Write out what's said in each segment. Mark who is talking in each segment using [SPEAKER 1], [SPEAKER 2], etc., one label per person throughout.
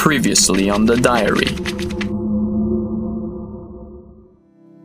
[SPEAKER 1] Previously on the diary.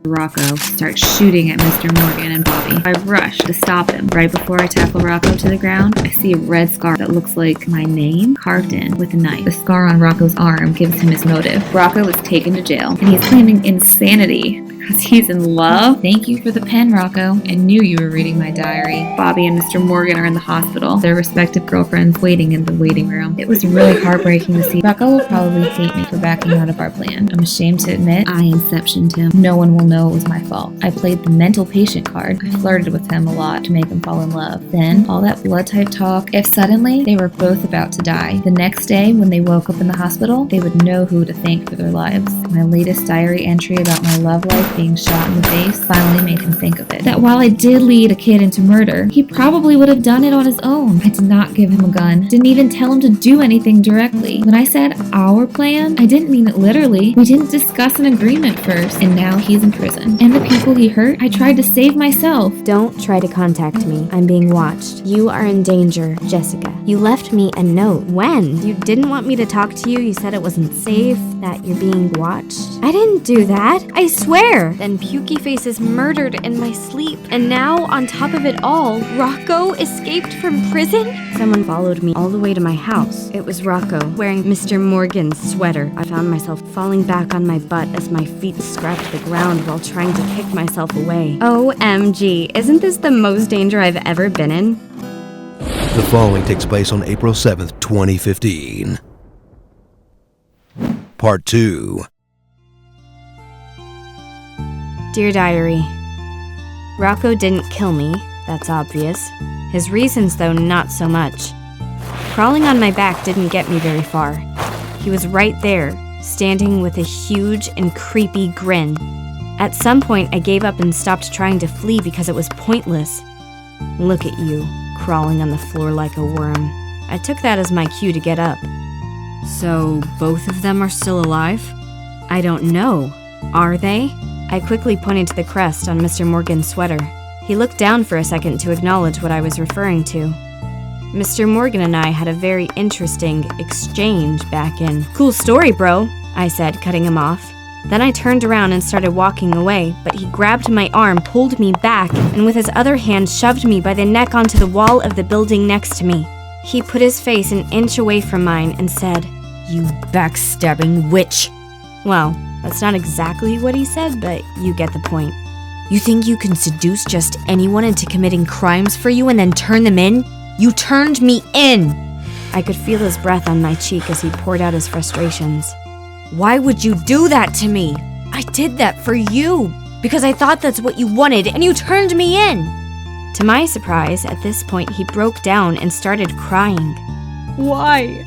[SPEAKER 2] Rocco starts shooting at Mr. Morgan and Bobby. I rush to stop him. Right before I tackle Rocco to the ground, I see a red scar that looks like my name carved in with a knife. The scar on Rocco's arm gives him his motive. Rocco is taken to jail, and he's claiming insanity because he's in love. Thank you for the pen, Rocco. I knew you were reading my diary. Bobby and Mr. Morgan are in the hospital, their respective girlfriends waiting in the waiting room. It was really heartbreaking to see. Rocco will probably hate me for backing out of our plan. I'm ashamed to admit I inceptioned him. No one will know it was my fault. I played the mental patient card. I flirted with him a lot to make him fall in love. Then, all that blood type talk, if suddenly they were both about to die, the next day when they woke up in the hospital, they would know who to thank for their lives. My latest diary entry about my love life being shot in the face finally made him think of it. That while I did lead a kid into murder, he probably would have done it on his own. I did not give him a gun. Didn't even tell him to do anything directly. When I said our plan, I didn't mean it literally. We didn't discuss an agreement first, and now he's in prison. And the people he hurt, I tried to save myself.
[SPEAKER 3] Don't try to contact me. I'm being watched. You are in danger, Jessica. You left me a note. When? You didn't want me to talk to you. You said it wasn't safe, that you're being watched. I didn't do that. I swear. Then Pukey Face is murdered in my sleep. And now, on top of it all, Rocco escaped from prison? Someone followed me all the way to my house. It was Rocco, wearing Mr. Morgan's sweater. I found myself falling back on my butt as my feet scratched the ground while trying to kick myself away. OMG, isn't this the most danger I've ever been in?
[SPEAKER 4] The following takes place on April 7th, 2015. Part 2.
[SPEAKER 3] Dear Diary, Rocco didn't kill me, that's obvious. His reasons, though, not so much. Crawling on my back didn't get me very far. He was right there, standing with a huge and creepy grin. At some point, I gave up and stopped trying to flee because it was pointless. Look at you, crawling on the floor like a worm. I took that as my cue to get up. So, both of them are still alive? I don't know. Are they? I quickly pointed to the crest on Mr. Morgan's sweater. He looked down for a second to acknowledge what I was referring to. Mr. Morgan and I had a very interesting exchange back in. Cool story, bro, I said, cutting him off. Then I turned around and started walking away, but he grabbed my arm, pulled me back, and with his other hand shoved me by the neck onto the wall of the building next to me. He put his face an inch away from mine and said, "You backstabbing witch." Well, that's not exactly what he said, but you get the point. You think you can seduce just anyone into committing crimes for you and then turn them in? You turned me in! I could feel his breath on my cheek as he poured out his frustrations. Why would you do that to me? I did that for you, because I thought that's what you wanted, and you turned me in! To my surprise, at this point he broke down and started crying. Why?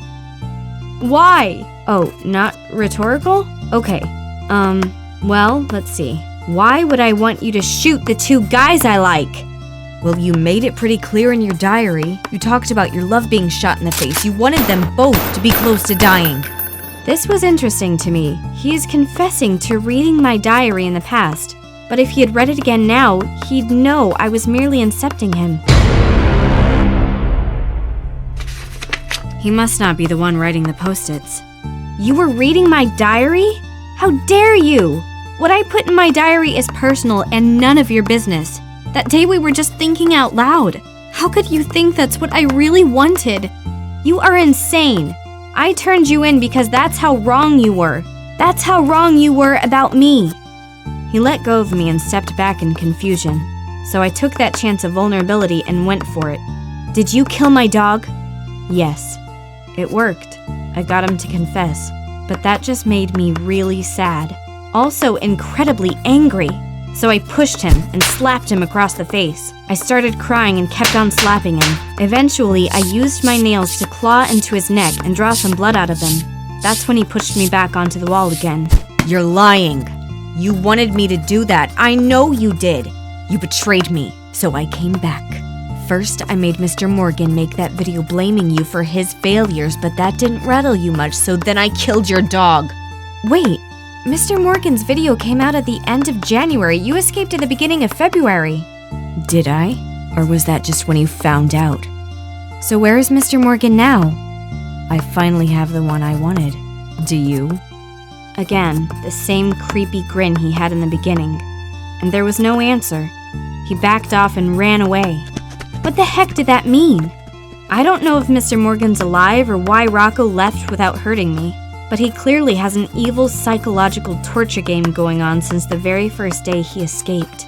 [SPEAKER 3] Why? Oh, not rhetorical? Okay. Well, let's see. Why would I want you to shoot the two guys I like? Well, you made it pretty clear in your diary. You talked about your love being shot in the face. You wanted them both to be close to dying. This was interesting to me. He is confessing to reading my diary in the past. But if he had read it again now, he'd know I was merely incepting him. He must not be the one writing the post-its. You were reading my diary? How dare you! What I put in my diary is personal and none of your business. That day we were just thinking out loud. How could you think that's what I really wanted? You are insane. I turned you in because that's how wrong you were. That's how wrong you were about me. He let go of me and stepped back in confusion. So I took that chance of vulnerability and went for it. Did you kill my dog? Yes. It worked. I got him to confess. But that just made me really sad. Also incredibly angry. So I pushed him and slapped him across the face. I started crying and kept on slapping him. Eventually, I used my nails to claw into his neck and draw some blood out of him. That's when he pushed me back onto the wall again. You're lying. You wanted me to do that. I know you did. You betrayed me, so I came back. First, I made Mr. Morgan make that video blaming you for his failures, but that didn't rattle you much, so then I killed your dog. Wait, Mr. Morgan's video came out at the end of January. You escaped at the beginning of February. Did I? Or was that just when you found out? So where is Mr. Morgan now? I finally have the one I wanted. Do you? Again, the same creepy grin he had in the beginning. And there was no answer. He backed off and ran away. What the heck did that mean? I don't know if Mr. Morgan's alive or why Rocco left without hurting me, but he clearly has an evil psychological torture game going on since the very first day he escaped.